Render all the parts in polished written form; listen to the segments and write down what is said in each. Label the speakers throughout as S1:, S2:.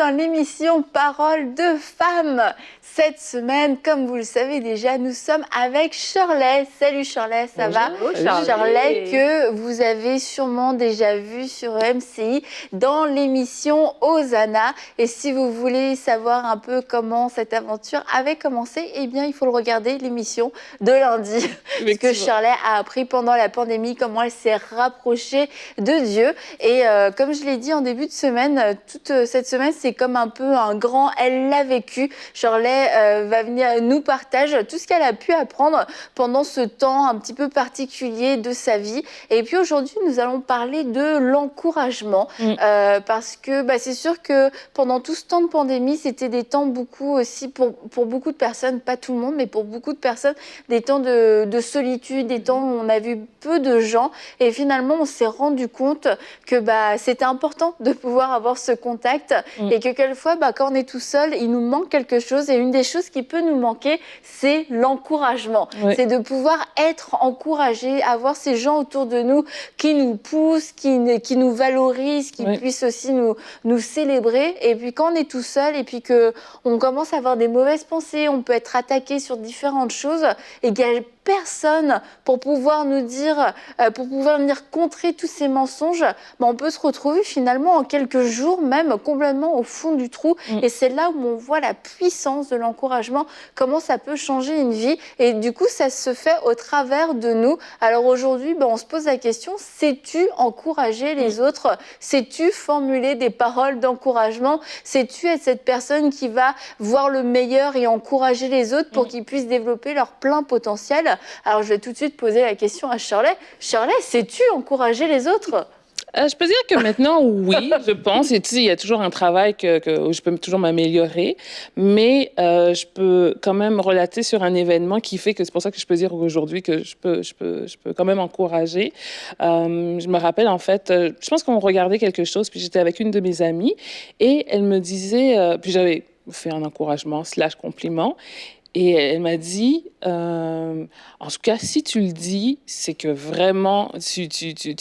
S1: dans l'émission Paroles de femmes. Cette semaine, comme vous le savez déjà, nous sommes avec Shirley. Salut Shirley, ça va? Shirley, que vous avez sûrement déjà vu sur MCI dans l'émission Hosanna. Et si vous voulez savoir un peu comment cette aventure avait commencé, eh bien, il faut le regarder, l'émission de lundi. Parce que Shirley a appris pendant la pandémie comment elle s'est rapprochée de Dieu. Et comme je l'ai dit en début de semaine, toute cette semaine, c'est comme un peu un grand « elle l'a vécu ». Shirley va venir nous partager tout ce qu'elle a pu apprendre pendant ce temps un petit peu particulier de sa vie. Et puis aujourd'hui, nous allons parler de l'encouragement. Parce que c'est sûr que pendant tout ce temps de pandémie, c'était des temps beaucoup aussi, pour beaucoup de personnes, pas tout le monde, mais pour beaucoup de personnes, des temps de solitude, des temps où on a vu peu de gens. Et finalement, on s'est rendu compte que c'était important de pouvoir avoir ce contact et que quelquefois, quand on est tout seul, il nous manque quelque chose. Et une des choses qui peut nous manquer, c'est l'encouragement. C'est de pouvoir être encouragé, avoir ces gens autour de nous qui nous poussent, qui nous valorisent, qui puissent aussi nous célébrer. Et puis quand on est tout seul et puis qu'on commence à avoir des mauvaises pensées, on peut être attaqué sur différentes choses et qu'il y a personne pour pouvoir nous dire, pour pouvoir venir contrer tous ces mensonges, on peut se retrouver finalement en quelques jours même complètement au fond du trou. Et c'est là où on voit la puissance de l'encouragement, comment ça peut changer une vie. Et du coup, ça se fait au travers de nous. Alors aujourd'hui, on se pose la question, sais-tu encourager les autres? Sais-tu formuler des paroles d'encouragement? Sais-tu être cette personne qui va voir le meilleur et encourager les autres pour qu'ils puissent développer leur plein potentiel? Alors, je vais tout de suite poser la question à Shirley. Shirley, sais-tu encourager les autres?
S2: Je peux dire que maintenant, oui, je pense. Et tu sais, il y a toujours un travail où je peux toujours m'améliorer. Mais je peux quand même relater sur un événement qui fait que c'est pour ça que je peux dire aujourd'hui que je peux quand même encourager. Je me rappelle, en fait, je pense qu'on regardait quelque chose, puis j'étais avec une de mes amies et elle me disait, puis j'avais fait un encouragement / compliment. Et elle m'a dit, en tout cas, si tu le dis, c'est que vraiment, tu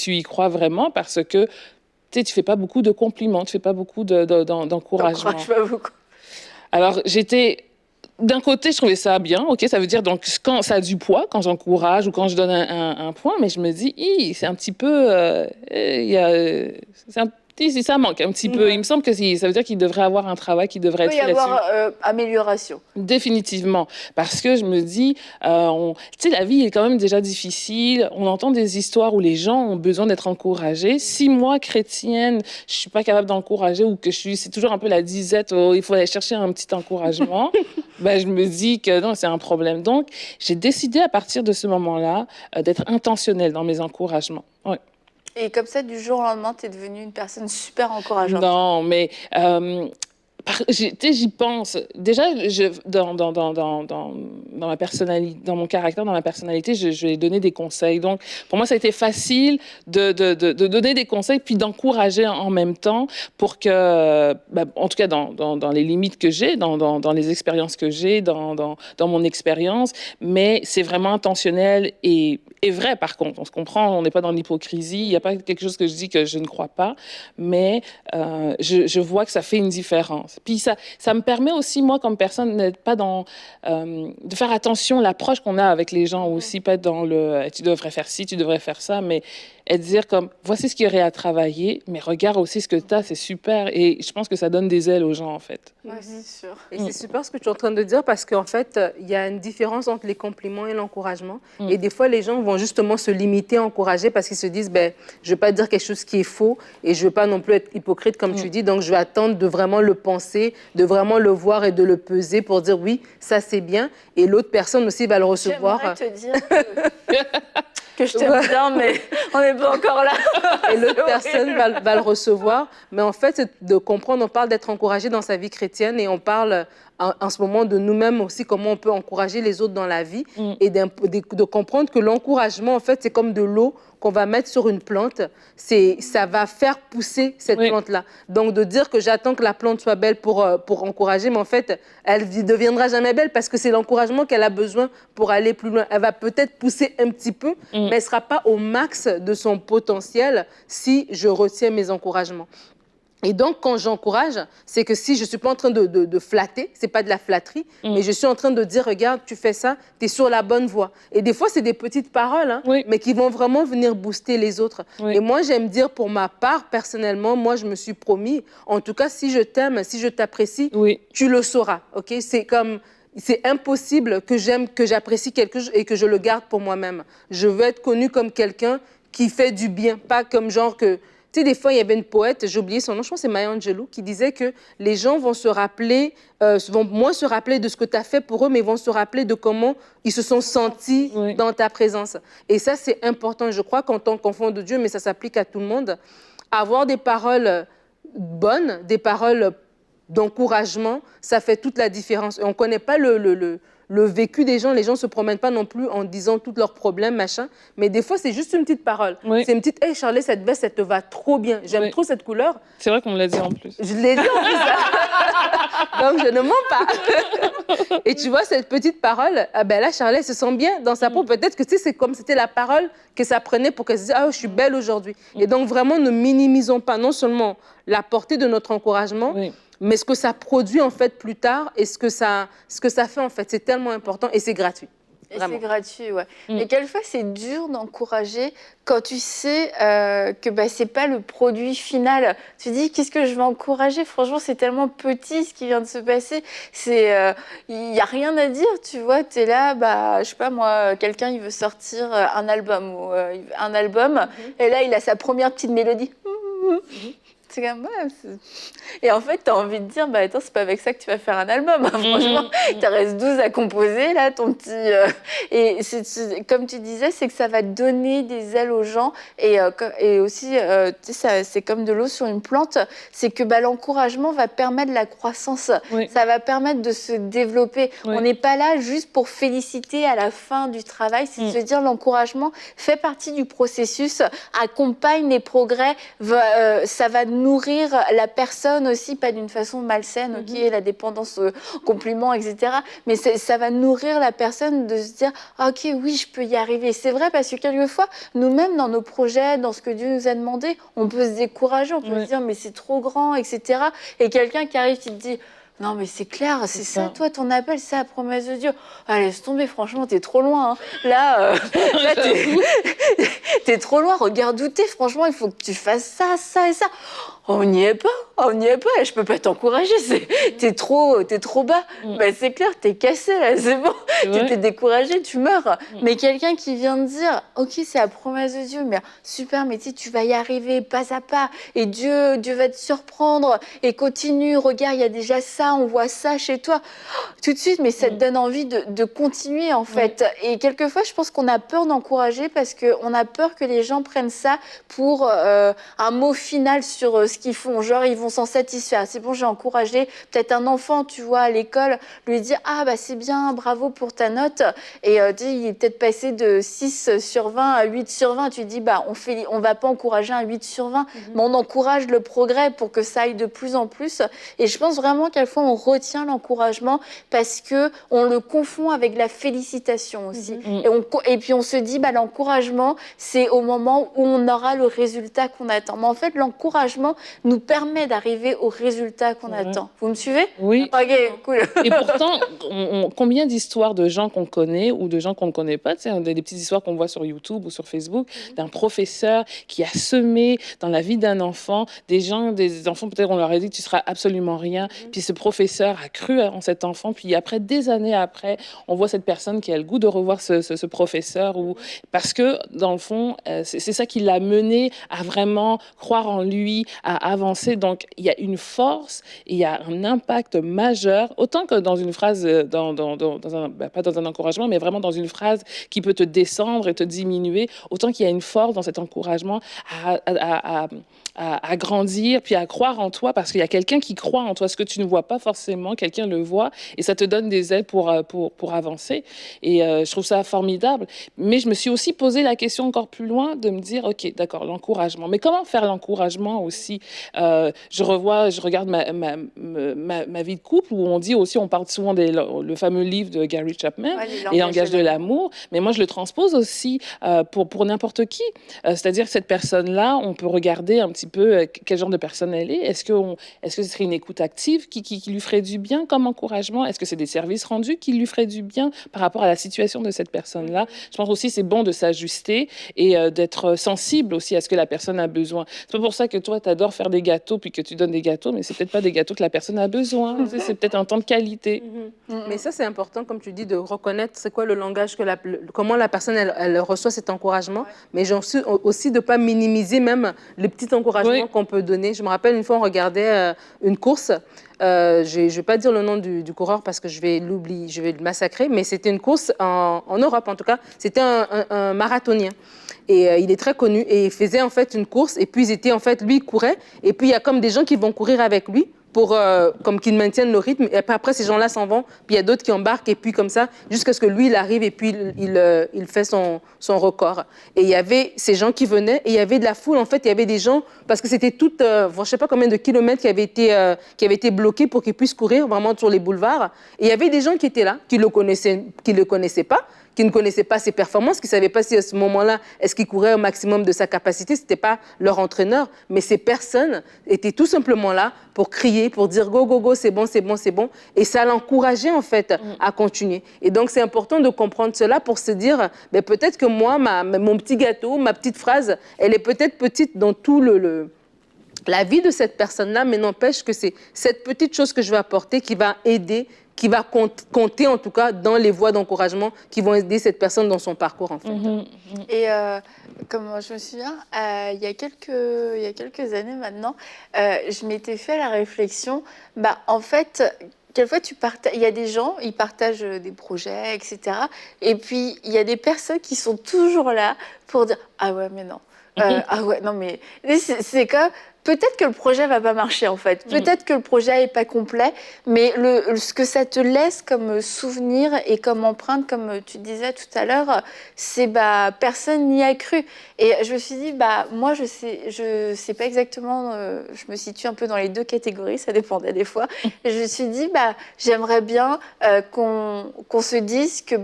S2: y crois vraiment parce que tu fais pas beaucoup de compliments, tu fais pas beaucoup d'encouragement.
S1: Pas beaucoup.
S2: Alors, d'un côté, je trouvais ça bien, ok, ça veut dire donc quand ça a du poids, quand j'encourage ou quand je donne un point, mais je me dis, c'est un petit peu, si ça manque un petit peu. Il me semble que ça veut dire qu'il devrait avoir un travail qui devrait être fait là-dessus.
S1: Il peut y avoir amélioration.
S2: Définitivement. Parce que je me dis, tu sais, la vie est quand même déjà difficile. On entend des histoires où les gens ont besoin d'être encouragés. Si moi, chrétienne, je suis pas capable d'encourager ou que c'est toujours un peu la disette, il faut aller chercher un petit encouragement, je me dis que non, c'est un problème. Donc, j'ai décidé à partir de ce moment-là d'être intentionnelle dans mes encouragements. Ouais.
S1: Et comme ça, du jour au lendemain, tu es devenue une personne super encourageante.
S2: Non, mais j'y pense. Déjà, dans ma personnalité, dans mon caractère, dans ma personnalité, je vais donner des conseils. Donc, pour moi, ça a été facile de donner des conseils puis d'encourager en même temps pour que, en tout cas, dans les limites que j'ai, dans les expériences que j'ai, dans mon expérience, mais c'est vraiment intentionnel et vrai, par contre. On se comprend, on n'est pas dans l'hypocrisie. Il n'y a pas quelque chose que je dis que je ne crois pas, mais je vois que ça fait une différence. Puis ça me permet aussi, moi, comme personne, d'être pas de faire attention à l'approche qu'on a avec les gens aussi, pas être dans tu devrais faire ci, tu devrais faire ça, mais être dire comme, voici ce qu'il y aurait à travailler, mais regarde aussi ce que tu as, c'est super. Et je pense que ça donne des ailes aux gens, en fait.
S1: Oui, c'est sûr.
S3: Et c'est super ce que tu es en train de dire parce qu'en fait, il y a une différence entre les compliments et l'encouragement. Et des fois, les gens vont justement se limiter à encourager parce qu'ils se disent, je ne vais pas dire quelque chose qui est faux et je ne veux pas non plus être hypocrite, comme tu dis. Donc, je vais attendre de vraiment le penser, de vraiment le voir et de le peser pour dire, oui, ça, c'est bien. Et l'autre personne aussi va le recevoir.
S1: J'aimerais te dire que je t'aime bien, mais on n'est pas encore là.
S3: Et l'autre personne va le recevoir. Mais en fait, c'est de comprendre, on parle d'être encouragé dans sa vie chrétienne et on parle en ce moment de nous-mêmes aussi, comment on peut encourager les autres dans la vie et de comprendre que l'encouragement, en fait, c'est comme de l'eau qu'on va mettre sur une plante. Ça va faire pousser cette plante-là. Donc, de dire que j'attends que la plante soit belle pour encourager, mais en fait, elle ne deviendra jamais belle parce que c'est l'encouragement qu'elle a besoin pour aller plus loin. Elle va peut-être pousser un petit peu, mais elle ne sera pas au max de son potentiel si je retiens mes encouragements. Et donc, quand j'encourage, c'est que si je ne suis pas en train de flatter, ce n'est pas de la flatterie, mais je suis en train de dire, regarde, tu fais ça, tu es sur la bonne voie. Et des fois, c'est des petites paroles, hein, mais qui vont vraiment venir booster les autres. Et moi, j'aime dire, pour ma part, personnellement, moi, je me suis promis, en tout cas, si je t'aime, si je t'apprécie, tu le sauras. Ok, c'est impossible que j'apprécie quelque chose et que je le garde pour moi-même. Je veux être connue comme quelqu'un qui fait du bien, pas comme genre que... Tu sais, des fois, il y avait une poète, j'ai oublié son nom, je pense que c'est Maya Angelou, qui disait que les gens vont se rappeler, vont moins se rappeler de ce que tu as fait pour eux, mais vont se rappeler de comment ils se sont sentis dans ta présence. Et ça, c'est important, je crois, qu'en tant qu'enfant de Dieu, mais ça s'applique à tout le monde, avoir des paroles bonnes, des paroles d'encouragement, ça fait toute la différence. Et on ne connaît pas le vécu des gens. Les gens ne se promènent pas non plus en disant tous leurs problèmes, machin. Mais des fois, c'est juste une petite parole. C'est une petite « Hey Charlie, cette veste, elle te va trop bien. J'aime trop cette couleur. »
S2: C'est vrai qu'on me l'a dit en plus.
S3: Je l'ai dit en plus. Donc, je ne mens pas. Et tu vois, cette petite parole, ah ben là, Charlie, elle se sent bien dans sa peau. Peut-être que c'est comme c'était la parole que ça prenait pour qu'elle se dise « Ah, je suis belle aujourd'hui. » Et donc, vraiment, ne minimisons pas non seulement la portée de notre encouragement, mais ce que ça produit en fait plus tard et ce que ça fait en fait, c'est tellement important et c'est gratuit.
S1: Et c'est gratuit, ouais. Et quelquefois, c'est dur d'encourager quand tu sais que bah, c'est pas le produit final. Tu dis, qu'est-ce que je vais encourager? Franchement, c'est tellement petit ce qui vient de se passer. Il n'y a rien à dire, tu vois. Tu es là, bah, je sais pas moi, quelqu'un, il veut sortir un album. Et là, il a sa première petite mélodie. C'est comme, et en fait, tu as envie de dire, bah attends, c'est pas avec ça que tu vas faire un album. Hein. Franchement, il te reste 12 à composer, là, ton petit... Et comme tu disais, c'est que ça va donner des ailes aux gens. Et aussi, tu sais, c'est comme de l'eau sur une plante. C'est que bah, l'encouragement va permettre la croissance. Ça va permettre de se développer. On n'est pas là juste pour féliciter à la fin du travail. C'est de se dire, l'encouragement fait partie du processus, accompagne les progrès, ça va nourrir la personne aussi, pas d'une façon malsaine, ok, la dépendance aux compliments, etc. Mais ça va nourrir la personne de se dire, ok, oui, je peux y arriver. C'est vrai parce que quelquefois, nous-mêmes, dans nos projets, dans ce que Dieu nous a demandé, on peut se décourager, on peut se dire, mais c'est trop grand, etc. Et quelqu'un qui arrive, qui te dit, non, mais c'est clair, c'est ça, toi, ton appel, c'est la promesse de Dieu. Ah, laisse tomber, franchement, t'es trop loin. Hein. Là t'es trop loin, regarde où t'es, franchement, il faut que tu fasses ça, ça et ça. On n'y est pas, je peux pas t'encourager, t'es trop bas. Ben, c'est clair, t'es cassé là, c'est bon, t'es découragé, tu meurs. Mais quelqu'un qui vient de dire, ok, c'est la promesse de Dieu, mais super, mais tu vas y arriver pas à pas, et Dieu va te surprendre, et continue, regarde, il y a déjà ça, on voit ça chez toi. Tout de suite, mais ça te donne envie de continuer en fait. Et quelquefois, je pense qu'on a peur d'encourager parce qu'on a peur que les gens prennent ça pour un mot final sur ce qu'ils font, genre ils vont s'en satisfaire. C'est bon, j'ai encouragé peut-être un enfant, tu vois, à l'école, lui dire ah bah c'est bien, bravo pour ta note, et il est peut-être passé de 6 sur 20 à 8 sur 20, tu dis bah on va pas encourager un 8 sur 20, mais on encourage le progrès pour que ça aille de plus en plus. Et je pense vraiment quelquefois on retient l'encouragement parce que on le confond avec la félicitation aussi. Et puis on se dit bah l'encouragement c'est au moment où on aura le résultat qu'on attend. Mais en fait l'encouragement nous permet d'arriver au résultat qu'on attend. Vous me suivez?
S2: Oui.
S1: Ok, cool.
S2: Et pourtant, combien d'histoires de gens qu'on connaît ou de gens qu'on ne connaît pas, tu sais, des petites histoires qu'on voit sur YouTube ou sur Facebook, d'un professeur qui a semé dans la vie d'un enfant, des enfants, peut-être on leur a dit tu seras absolument rien, puis ce professeur a cru en cet enfant, puis après, des années après, on voit cette personne qui a le goût de revoir ce professeur, parce que dans le fond, c'est ça qui l'a mené à vraiment croire en lui, à avancer. Donc, il y a une force, il y a un impact majeur, autant que dans une phrase, pas dans un encouragement, mais vraiment dans une phrase qui peut te descendre et te diminuer, autant qu'il y a une force dans cet encouragement à grandir, puis à croire en toi, parce qu'il y a quelqu'un qui croit en toi. Ce que tu ne vois pas forcément, quelqu'un le voit, et ça te donne des ailes pour avancer. Et je trouve ça formidable. Mais je me suis aussi posé la question encore plus loin de me dire, OK, d'accord, l'encouragement. Mais comment faire l'encouragement aussi? aussi. Je regarde ma vie de couple où on dit aussi, on parle souvent le fameux livre de Gary Chapman, Les langages de l'amour, mais moi je le transpose aussi pour n'importe qui. C'est-à-dire que cette personne-là, on peut regarder un petit peu quel genre de personne elle est. Est-ce que ce serait une écoute active qui lui ferait du bien comme encouragement? Est-ce que c'est des services rendus qui lui feraient du bien par rapport à la situation de cette personne-là? Je pense aussi c'est bon de s'ajuster et d'être sensible aussi à ce que la personne a besoin. C'est pas pour ça que toi, tu adores faire des gâteaux puis que tu donnes des gâteaux, mais c'est peut-être pas des gâteaux que la personne a besoin. C'est peut-être un temps de qualité.
S3: Mais ça, c'est important, comme tu dis, de reconnaître c'est quoi le langage, comment la personne, elle reçoit cet encouragement. Mais aussi de ne pas minimiser même les petits encouragements qu'on peut donner. Je me rappelle, une fois, on regardait une course. Je ne vais pas dire le nom du coureur parce que je vais l'oublier, je vais le massacrer, mais c'était une course en Europe, en tout cas. C'était un marathonien. Et il est très connu. Et il faisait en fait une course. Et puis, lui, il courait. Et puis, il y a comme des gens qui vont courir avec lui pour comme qu'ils maintiennent le rythme. Et après, ces gens-là s'en vont. Puis, il y a d'autres qui embarquent. Et puis, comme ça, jusqu'à ce que lui, il arrive. Et puis, il fait son record. Et il y avait ces gens qui venaient. Et il y avait de la foule. En fait, il y avait des gens, parce que c'était tout, je ne sais pas combien de kilomètres qui avaient été bloqués pour qu'ils puissent courir vraiment sur les boulevards. Et il y avait des gens qui étaient là, qui le connaissaient pas, qui ne connaissaient pas ses performances, qui ne savaient pas si à ce moment-là, est-ce qu'il courait au maximum de sa capacité. Ce n'était pas leur entraîneur, mais ces personnes étaient tout simplement là pour crier, pour dire « go, go, go, c'est bon, c'est bon, c'est bon ». Et ça l'encourageait en fait à continuer. Et donc, c'est important de comprendre cela pour se dire ben, peut-être que moi, mon petit gâteau, ma petite phrase, elle est peut-être petite dans tout la vie de cette personne-là, mais n'empêche que c'est cette petite chose que je vais apporter qui va aider, qui va compter en tout cas dans les voies d'encouragement qui vont aider cette personne dans son parcours en fait.
S1: Et comme je me souviens, il y a quelques années maintenant, je m'étais fait la réflexion, en fait, quelquefois il y a des gens, ils partagent des projets, etc. Et puis, il y a des personnes qui sont toujours là pour dire « Ah ouais, mais non. Ah ouais, non, mais c'est comme... » Peut-être que le projet va pas marcher en fait. Peut-être que le projet est pas complet, mais ce que ça te laisse comme souvenir et comme empreinte, comme tu disais tout à l'heure, c'est personne n'y a cru. Et je me suis dit moi je sais pas exactement. Je me situe un peu dans les deux catégories, ça dépendait des fois. Et je me suis dit j'aimerais bien qu'on se dise que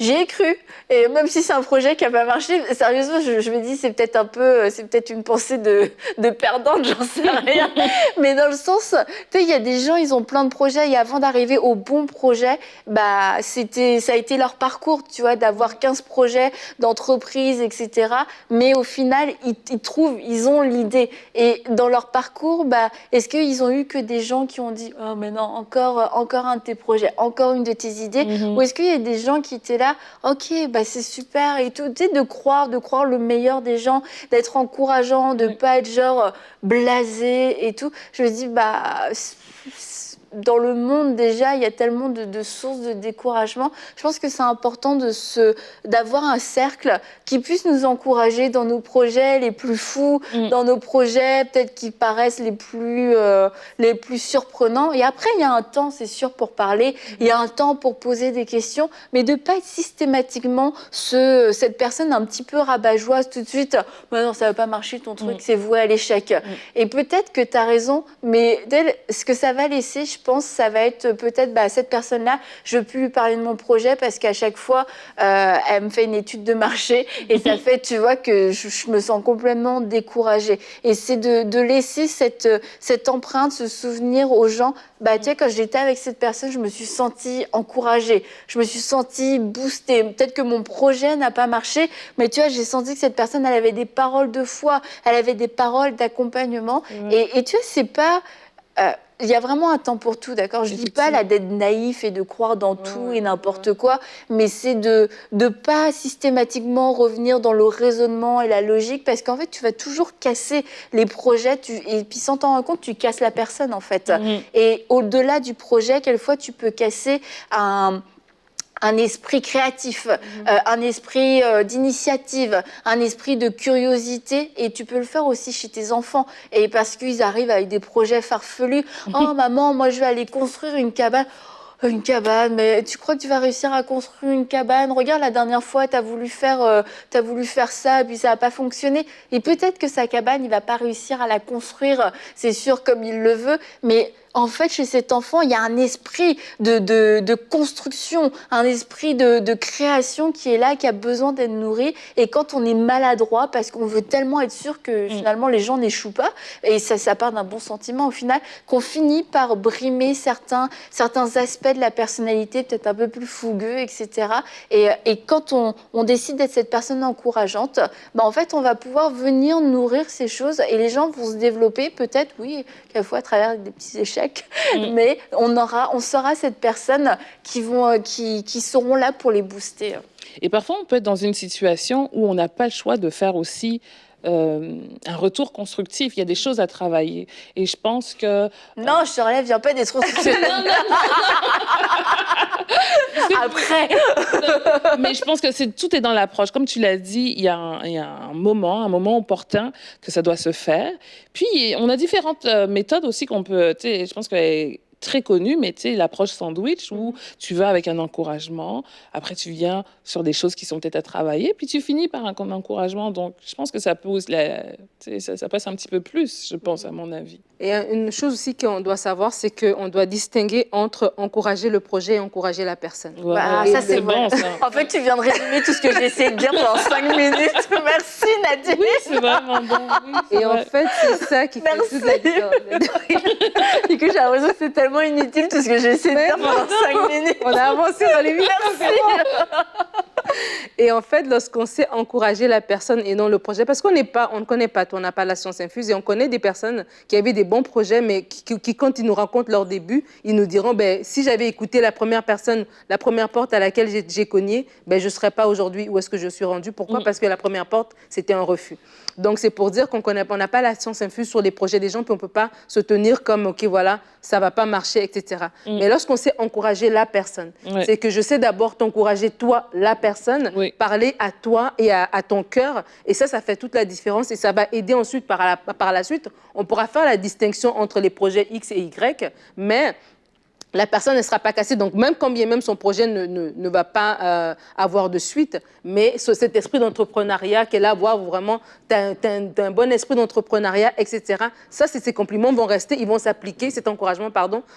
S1: j'y ai cru. Et même si c'est un projet qui a pas marché, sérieusement je me dis c'est peut-être une pensée de perdant. J'en sais rien. Mais dans le sens, tu sais, il y a des gens, ils ont plein de projets et avant d'arriver au bon projet, ça a été leur parcours, tu vois, d'avoir 15 projets d'entreprise, etc. Mais au final, ils ont l'idée. Et dans leur parcours, est-ce qu'ils ont eu que des gens qui ont dit « Oh, mais non, encore un de tes projets, encore une de tes idées ?» Ou est-ce qu'il y a des gens qui étaient là « Ok, c'est super et tout. » Tu sais, de croire le meilleur des gens, d'être encourageant, de pas être genre blasé et tout. Je me dis, dans le monde déjà, il y a tellement de sources de découragement. Je pense que c'est important d'avoir un cercle qui puisse nous encourager dans nos projets les plus fous, dans nos projets peut-être qui paraissent les plus surprenants. Et après, il y a un temps, c'est sûr, pour parler. Il y a un temps pour poser des questions, mais de pas être systématiquement cette personne un petit peu rabat-joie tout de suite. Non, ça va pas marcher ton truc, c'est voué à l'échec. Et peut-être que tu as raison, mais ce que ça va laisser, je pense, ça va être peut-être cette personne-là, je veux plus lui parler de mon projet parce qu'à chaque fois, elle me fait une étude de marché et ça fait, tu vois, que je me sens complètement découragée. Et c'est de laisser cette empreinte, ce souvenir aux gens. Tu sais, quand j'étais avec cette personne, je me suis sentie encouragée, je me suis sentie boostée. Peut-être que mon projet n'a pas marché, mais tu vois, j'ai senti que cette personne, elle avait des paroles de foi, elle avait des paroles d'accompagnement. Et tu vois, c'est pas... il y a vraiment un temps pour tout, d'accord ? Je ne dis pas là d'être naïf et de croire dans tout et n'importe quoi, mais c'est de ne pas systématiquement revenir dans le raisonnement et la logique, parce qu'en fait, tu vas toujours casser les projets, et puis sans t'en rendre compte, tu casses la personne, en fait. Et au-delà du projet, quelquefois, tu peux casser un esprit créatif, un esprit d'initiative, un esprit de curiosité, et tu peux le faire aussi chez tes enfants, et parce qu'ils arrivent avec des projets farfelus. Oh maman, moi je vais aller construire une cabane. Une cabane, mais tu crois que tu vas réussir à construire une cabane? Regarde, la dernière fois, tu as voulu faire ça, puis ça n'a pas fonctionné. Et peut-être que sa cabane, il va pas réussir à la construire, c'est sûr, comme il le veut, mais en fait, chez cet enfant, il y a un esprit de construction, un esprit de création qui est là, qui a besoin d'être nourri. Et quand on est maladroit, parce qu'on veut tellement être sûr que finalement les gens n'échouent pas, et ça part d'un bon sentiment au final, qu'on finit par brimer certains aspects de la personnalité, peut-être un peu plus fougueux, etc. Et quand on décide d'être cette personne encourageante, bah en fait, on va pouvoir venir nourrir ces choses et les gens vont se développer, peut-être, oui, quelquefois à travers des petits échecs, mais on sera cette personne qui seront là pour les booster.
S2: Et parfois, on peut être dans une situation où on n'a pas le choix de faire aussi un retour constructif. Il y a des choses à travailler. Et je pense que...
S1: Non, je te relève, viens pas d'être constructionnelle. Après.
S2: Mais je pense que tout est dans l'approche. Comme tu l'as dit, il y a un moment opportun que ça doit se faire. Puis, on a différentes méthodes aussi qu'on peut... Je pense que... très connue, mais tu sais, l'approche sandwich où tu vas avec un encouragement, après tu viens sur des choses qui sont peut-être à travailler, puis tu finis par un encouragement. Donc, je pense que ça pose, ça passe un petit peu plus, je pense, à mon avis.
S3: Et une chose aussi qu'on doit savoir, c'est qu'on doit distinguer entre encourager le projet et encourager la personne.
S2: Ouais,
S1: bah, ça, c'est bon. Ça. En fait, tu viens de résumer tout ce que j'ai essayé de dire pendant 5 minutes. Merci, Nadine.
S2: Oui, c'est vraiment bon. Oui,
S3: et en fait, c'est ça qui fait toute la différence.
S1: Du coup, j'ai l'impression que c'est tellement inutile tout ce que j'ai essayé de dire pendant 5 minutes.
S3: On a avancé dans les 8
S1: Merci.
S3: Et en fait, lorsqu'on sait encourager la personne et non le projet, parce qu'on ne connaît pas, on n'a pas la science infuse, et on connaît des personnes qui avaient des bons projets, mais qui quand ils nous racontent leur début, ils nous diront, si j'avais écouté la première personne, la première porte à laquelle j'ai cogné, je ne serais pas aujourd'hui où est-ce que je suis rendue. Pourquoi? Parce que la première porte, c'était un refus. Donc, c'est pour dire qu'on n'a pas la science infuse sur les projets des gens, puis on ne peut pas se tenir comme, OK, voilà, ça ne va pas marcher, etc. Mais lorsqu'on sait encourager la personne, c'est que je sais d'abord t'encourager toi, la personne, parler à toi et à ton cœur. Et ça fait toute la différence. Et ça va aider ensuite, par la suite, on pourra faire la distinction entre les projets X et Y, mais... la personne ne sera pas cassée. Donc, même quand bien même son projet ne va pas avoir de suite, mais cet esprit d'entrepreneuriat qu'elle a, voir vraiment, t'as un bon esprit d'entrepreneuriat, etc. Ça, ces compliments vont rester, ils vont s'appliquer, cet encouragement,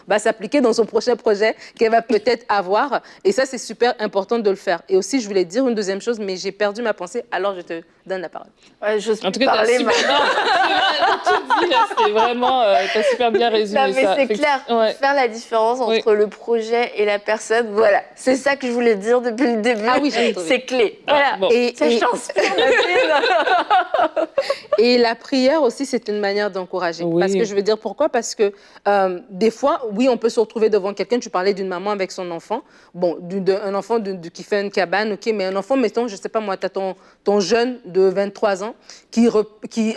S3: va s'appliquer dans son prochain projet qu'elle va peut-être avoir. Et ça, c'est super important de le faire. Et aussi, je voulais dire une deuxième chose, mais j'ai perdu ma pensée, alors je te donne la parole.
S1: Ouais, j'ose plus
S2: en tout cas,
S1: parler
S2: maintenant. C'est vraiment, t'as super bien résumé ça.
S1: Non, mais c'est clair, faire la différence entre le projet et la personne, voilà, c'est ça que je voulais dire depuis le début.
S3: Ah oui,
S1: c'est clé. Voilà.
S2: Bon.
S3: Et la prière aussi, c'est une manière d'encourager.
S2: Oui.
S3: Parce que je veux dire pourquoi? Parce que des fois, oui, on peut se retrouver devant quelqu'un. Tu parlais d'une maman avec son enfant. Bon, un enfant qui fait une cabane, ok, mais un enfant, mettons, je sais pas moi, tu as ton jeune de 23 ans qui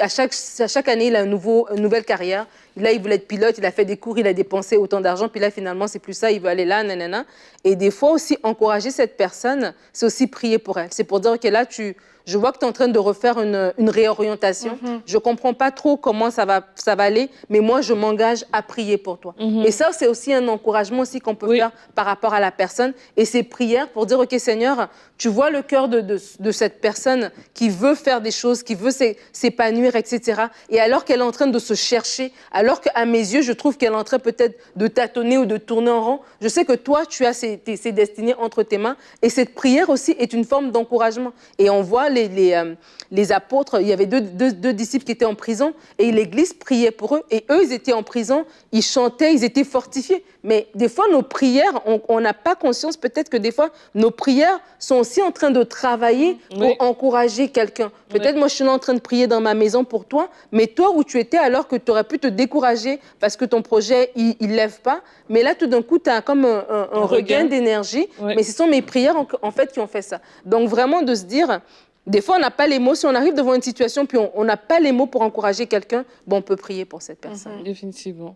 S3: à chaque année, il a une nouvelle carrière. Là, il voulait être pilote, il a fait des cours, il a dépensé autant d'argent, puis là, finalement, c'est plus ça, il veut aller là, nanana. Et des fois aussi, encourager cette personne, c'est aussi prier pour elle. C'est pour dire que là, je vois que tu es en train de refaire une réorientation. Je ne comprends pas trop comment ça va aller, mais moi, je m'engage à prier pour toi. Et ça, c'est aussi un encouragement aussi qu'on peut faire par rapport à la personne. Et c'est prière pour dire, OK, Seigneur, tu vois le cœur de cette personne qui veut faire des choses, qui veut s'épanouir, etc. Et alors qu'elle est en train de se chercher, alors qu'à mes yeux, je trouve qu'elle est en train peut-être de tâtonner ou de tourner en rond, je sais que toi, tu as ses destinées entre tes mains. Et cette prière aussi est une forme d'encouragement. Et on voit les apôtres, il y avait deux disciples qui étaient en prison et l'Église priait pour eux. Et eux, ils étaient en prison, ils chantaient, ils étaient fortifiés. Mais des fois, nos prières, on n'a pas conscience peut-être que des fois, nos prières sont aussi en train de travailler pour encourager quelqu'un. Peut-être moi, je suis là en train de prier dans ma maison pour toi, mais toi, où tu étais alors que tu aurais pu te décourager parce que ton projet, il ne lève pas. Mais là, tout d'un coup, tu as comme un regain d'énergie. Mais ce sont mes prières, en fait, qui ont fait ça. Donc, vraiment, de se dire... Des fois, on n'a pas les mots. Si on arrive devant une situation, puis on n'a pas les mots pour encourager quelqu'un, on peut prier pour cette personne.
S2: Définitivement.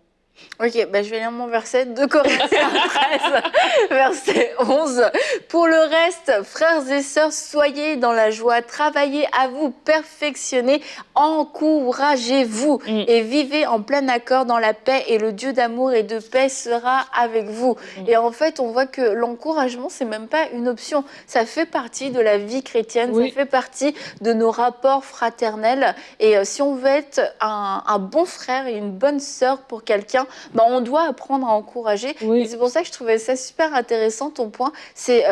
S1: Ok, bah, je vais lire mon verset de Corinthiens 13, verset 11. Pour le reste, frères et sœurs, soyez dans la joie, travaillez à vous perfectionner, encouragez-vous et vivez en plein accord dans la paix et le Dieu d'amour et de paix sera avec vous. Et en fait, on voit que l'encouragement, c'est même pas une option. Ça fait partie de la vie chrétienne, ça fait partie de nos rapports fraternels. Et si on veut être un bon frère et une bonne sœur pour quelqu'un, bah, on doit apprendre à encourager. Et c'est pour ça que je trouvais ça super intéressant, ton point, c'est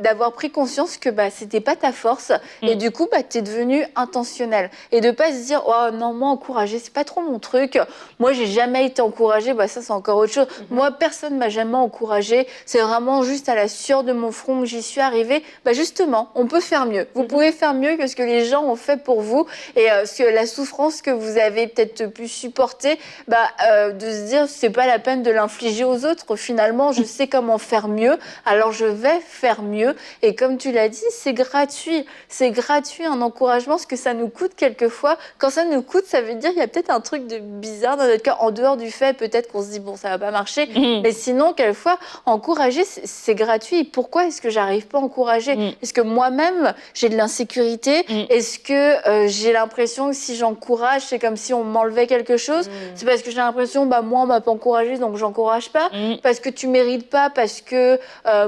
S1: d'avoir pris conscience que bah, c'était pas ta force et du coup, bah, tu es devenu intentionnel. Et de pas se dire, oh non, moi, encourager, c'est pas trop mon truc. Moi, j'ai jamais été encouragée, bah, ça, c'est encore autre chose. Moi, personne m'a jamais encouragée. C'est vraiment juste à la sueur de mon front que j'y suis arrivée. Bah, justement, on peut faire mieux. Vous pouvez faire mieux que ce que les gens ont fait pour vous et la souffrance que vous avez peut-être pu supporter, bah, de se dire, c'est pas la peine de l'infliger aux autres. Finalement, je sais comment faire mieux, alors je vais faire mieux. Et comme tu l'as dit, c'est gratuit. C'est gratuit un encouragement, ce que ça nous coûte quelquefois. Quand ça nous coûte, ça veut dire qu'il y a peut-être un truc de bizarre dans notre cœur, en dehors du fait peut-être qu'on se dit, bon, ça va pas marcher. Mais sinon, quelquefois, encourager, c'est gratuit. Pourquoi est-ce que j'arrive pas à encourager? Est-ce que moi-même, j'ai de l'insécurité? Est-ce que j'ai l'impression que si j'encourage, c'est comme si on m'enlevait quelque chose? C'est parce que j'ai l'impression, bah, moi, on m'a pas encouragé, donc j'encourage pas. Parce que tu mérites pas, parce que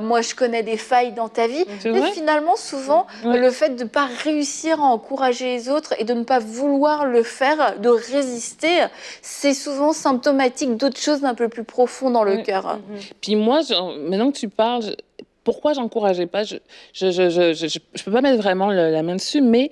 S1: moi, je connais des failles dans ta vie. Et finalement, souvent, le fait de pas réussir à encourager les autres et de ne pas vouloir le faire, de résister, c'est souvent symptomatique d'autres choses d'un peu plus profond dans le cœur.
S2: Puis moi, maintenant que tu parles, pourquoi j'encourageais pas, je peux pas mettre vraiment la main dessus, mais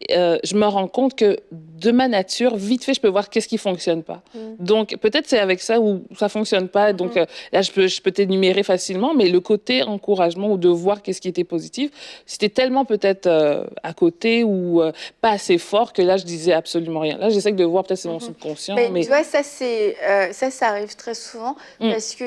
S2: je me rends compte que de ma nature, vite fait, je peux voir qu'est-ce qui fonctionne pas. Donc peut-être c'est avec ça où ça fonctionne pas. Donc là, je peux t'énumérer facilement, mais le côté encouragement ou de voir qu'est-ce qui était positif, c'était tellement peut-être à côté ou pas assez fort que là, je disais absolument rien. Là, j'essaie de voir, peut-être c'est mon subconscient.
S1: Mais tu vois, ça arrive très souvent parce que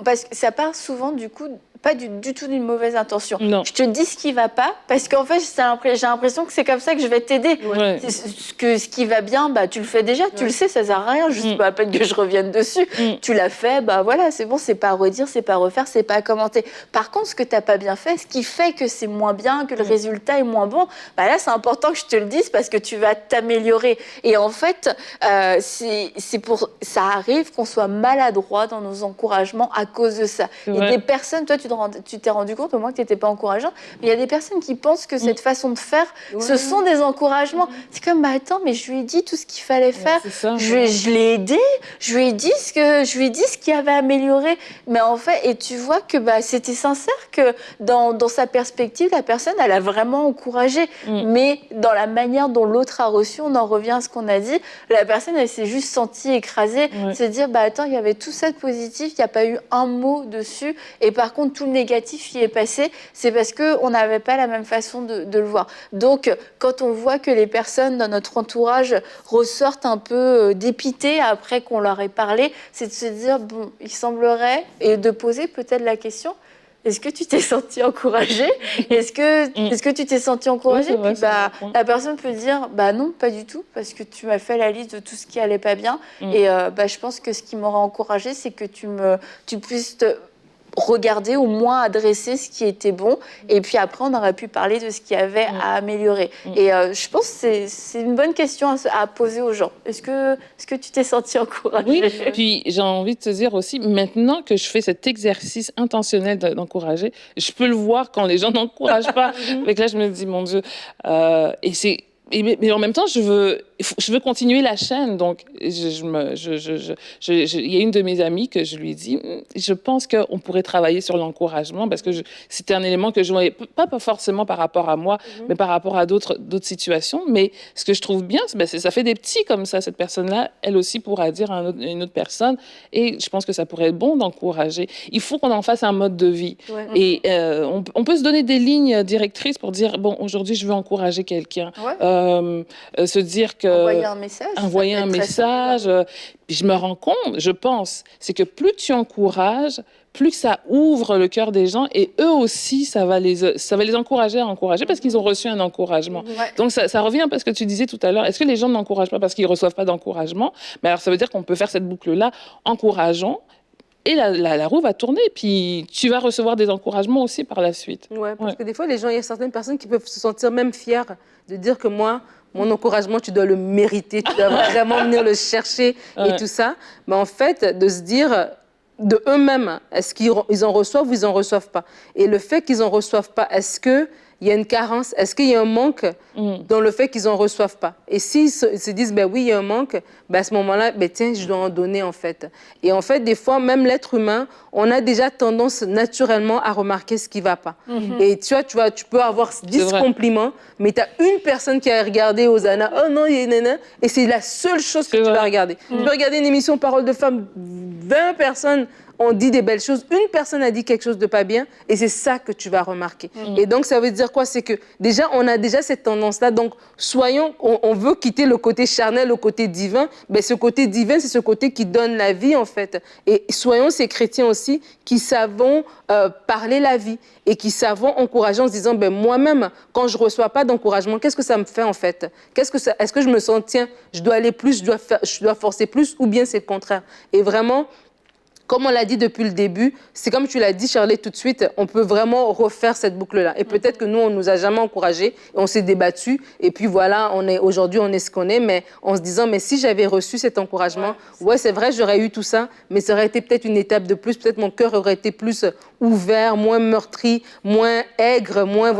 S1: parce que ça part souvent du coup pas du tout d'une mauvaise intention.
S2: Non.
S1: Je te dis ce qui va pas parce qu'en fait j'ai l'impression que c'est comme ça que je vais t'aider. Ce qui va bien, bah tu le fais déjà, tu le sais, ça sert à rien, juste pas à peine que je revienne dessus. Tu l'as fait, bah voilà, c'est bon, c'est pas à redire, c'est pas à refaire, c'est pas à commenter. Par contre, ce que t'as pas bien fait, ce qui fait que c'est moins bien, que le résultat est moins bon, bah là c'est important que je te le dise parce que tu vas t'améliorer. Et en fait, ça arrive qu'on soit maladroit dans nos encouragements à cause de ça. Il y a des personnes, toi tu t'es rendu compte au moins que tu n'étais pas encourageant, mais il y a des personnes qui pensent que cette façon de faire, ce sont des encouragements. C'est comme, bah attends, mais je lui ai dit tout ce qu'il fallait faire, je l'ai aidé, je lui ai dit ce qu'il avait amélioré. Mais en fait, et tu vois que bah, c'était sincère, que dans sa perspective, la personne, elle a vraiment encouragé. Mais dans la manière dont l'autre a reçu, on en revient à ce qu'on a dit, la personne, elle s'est juste sentie écrasée, se dire, bah attends, il y avait tout ça de positif, il n'y a pas eu un mot dessus, et par contre, tout le négatif y est passé, c'est parce qu'on n'avait pas la même façon de le voir. Donc, quand on voit que les personnes dans notre entourage ressortent un peu dépitées après qu'on leur ait parlé, c'est de se dire, bon, il semblerait, et de poser peut-être la question, est-ce que tu t'es senti encouragé? Est-ce que tu t'es senti encouragé?
S2: Vrai,
S1: Puis bah, la personne peut dire, bah non, pas du tout, parce que tu m'as fait la liste de tout ce qui allait pas bien. Et bah, je pense que ce qui m'aura encouragé, c'est que tu puisses regarder, au moins adresser ce qui était bon, et puis après on aurait pu parler de ce qu'il y avait à améliorer. Et je pense que c'est une bonne question à poser aux gens. Est-ce que tu t'es senti encouragée?
S2: Oui, puis j'ai envie de te dire aussi, maintenant que je fais cet exercice intentionnel d'encourager, je peux le voir quand les gens n'encouragent pas. Donc là, je me dis, mon Dieu, mais en même temps, je veux continuer la chaîne. Donc, il y a une de mes amies que je lui ai dit, je pense qu'on pourrait travailler sur l'encouragement parce que c'était un élément que je voyais pas forcément par rapport à moi, mais par rapport à d'autres situations. Mais ce que je trouve bien, c'est ça fait des petits comme ça. Cette personne-là, elle aussi pourra dire à une autre personne. Et je pense que ça pourrait être bon d'encourager. Il faut qu'on en fasse un mode de vie. Et on peut se donner des lignes directrices pour dire, bon, aujourd'hui, je veux encourager quelqu'un. Se dire que envoyer un message, puis je me rends compte, je pense, c'est que plus tu encourages, plus ça ouvre le cœur des gens et eux aussi, ça va les encourager à encourager parce qu'ils ont reçu un encouragement.
S1: Ouais.
S2: Donc, ça revient un peu à ce que tu disais tout à l'heure. Est-ce que les gens n'encouragent pas parce qu'ils ne reçoivent pas d'encouragement? Mais alors, ça veut dire qu'on peut faire cette boucle-là, encourageons, et la roue va tourner, puis tu vas recevoir des encouragements aussi par la suite.
S3: Ouais, parce que des fois, les gens, il y a certaines personnes qui peuvent se sentir même fières de dire que moi, mon encouragement, tu dois le mériter, tu dois vraiment venir le chercher et tout ça. Mais en fait, de se dire de eux-mêmes, est-ce qu'ils en reçoivent ou ils n'en reçoivent pas? Et le fait qu'ils n'en reçoivent pas, est-ce qu'il y a une carence? Est-ce qu'il y a un manque dans le fait qu'ils n'en reçoivent pas? Et s'ils se disent, ben oui, il y a un manque, ben à ce moment-là, ben tiens, je dois en donner en fait. Et en fait, des fois, même l'être humain, on a déjà tendance naturellement à remarquer ce qui ne va pas. Et tu vois, tu peux avoir 10 compliments, mais tu as une personne qui a regardé Hosanna, oh non, il y a nana, et c'est la seule chose que tu vas regarder. Tu peux regarder une émission Parole de femmes, 20 personnes ont dit des belles choses, une personne a dit quelque chose de pas bien, et c'est ça que tu vas remarquer. Et donc, ça veut dire quoi? C'est que déjà, on a déjà cette tendance-là, donc soyons, on veut quitter le côté charnel, le côté divin, ben ce côté divin, c'est ce côté qui donne la vie, en fait. Et soyons ces chrétiens aussi qui savons parler la vie et qui savons encourager en se disant, ben moi-même, quand je reçois pas d'encouragement, qu'est-ce que ça me fait, en fait? Est-ce que je me sens, tiens, je dois aller plus, je dois forcer plus, ou bien c'est le contraire? Et vraiment, comme on l'a dit depuis le début, c'est comme tu l'as dit, Shirley, tout de suite, on peut vraiment refaire cette boucle-là. Et peut-être que nous, on ne nous a jamais encouragés, et on s'est débattu, et puis voilà, aujourd'hui, on est ce qu'on est, mais en se disant, mais si j'avais reçu cet encouragement, ouais, c'est vrai, j'aurais eu tout ça, mais ça aurait été peut-être une étape de plus, peut-être mon cœur aurait été plus ouvert, moins meurtri, moins aigre, moins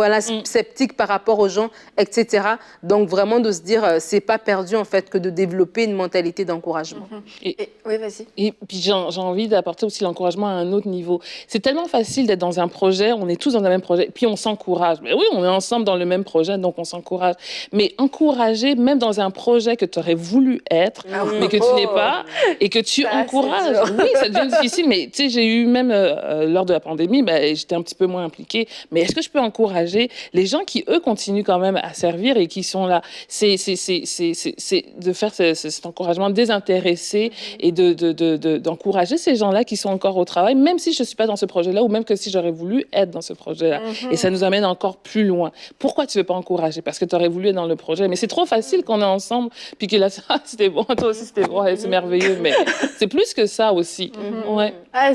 S3: sceptique par rapport aux gens, etc. Donc vraiment de se dire, c'est pas perdu en fait que de développer une mentalité d'encouragement.
S1: Oui, vas-y.
S2: Et puis j'ai envie d'apporter aussi l'encouragement à un autre niveau. C'est tellement facile d'être dans un projet, on est tous dans un même projet, puis on s'encourage. Mais oui, on est ensemble dans le même projet, donc on s'encourage. Mais encourager, même dans un projet que tu aurais voulu être, mais que tu n'es pas, et que tu encourages. Oui, ça devient difficile, mais tu sais, j'ai eu même lors de la pandémie, j'étais un petit peu moins impliquée. Mais est-ce que je peux encourager les gens qui, eux, continuent quand même à servir et qui sont là? C'est de faire cet encouragement désintéressé et d'encourager ces gens-là qui sont encore au travail, même si je ne suis pas dans ce projet-là ou même que si j'aurais voulu être dans ce projet-là. Et ça nous amène encore plus loin. Pourquoi tu ne veux pas encourager? Parce que tu aurais voulu être dans le projet. Mais c'est trop facile qu'on est ensemble, puis que là, c'était bon, toi aussi c'était bon, c'est merveilleux. Mais c'est plus que ça aussi. Ouais.
S1: Ah,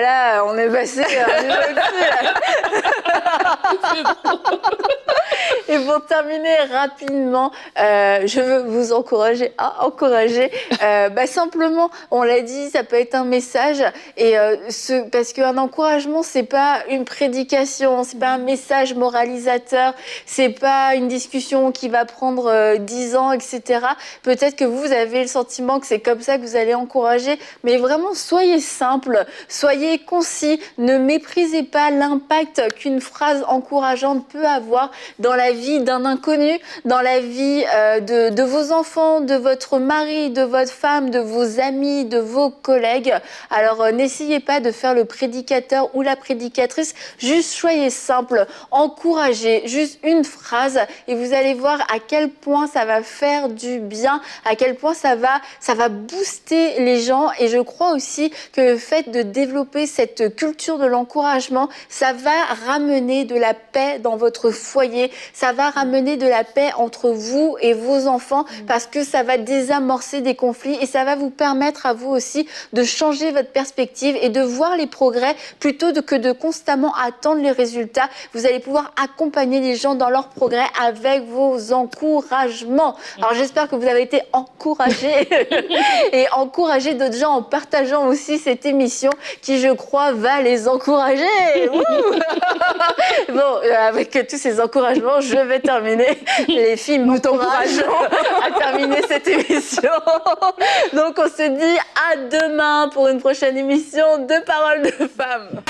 S1: là, on est passé à un niveau au-dessus. Et pour terminer rapidement, je veux vous encourager à encourager. Simplement, on l'a dit, ça peut être un message. Et parce qu'un encouragement, c'est pas une prédication, c'est pas un message moralisateur, c'est pas une discussion qui va prendre 10 ans, etc. Peut-être que vous avez le sentiment que c'est comme ça que vous allez encourager, mais vraiment, soyez simple, soyez concis, ne méprisez pas l'impact qu'une phrase encourageante peut avoir dans la vie d'un inconnu, dans la vie de vos enfants, de votre mari, de votre femme, de vos amis, de vos collègues. Alors, n'essayez pas de faire le prédicateur ou la prédicatrice, juste soyez simple, encouragez, juste une phrase et vous allez voir à quel point ça va faire du bien, à quel point ça va booster les gens. Et je crois aussi que le fait de développer cette culture de l'encouragement, ça va ramener de la paix dans votre foyer, ça va ramener de la paix entre vous et vos enfants parce que ça va désamorcer des conflits et ça va vous permettre à vous aussi de changer votre perspective et de voir les progrès plutôt que de constamment attendre les résultats. Vous allez pouvoir accompagner les gens dans leur progrès avec vos encouragements. Alors j'espère que vous avez été encouragés et encouragés d'autres gens en partageant aussi cette émission qui, je crois, va les encourager. Bon, avec tous ces encouragements, je vais terminer. Les filles m'encouragent à terminer cette émission. Donc on se dit à demain pour une prochaine émission de Paroles de femmes.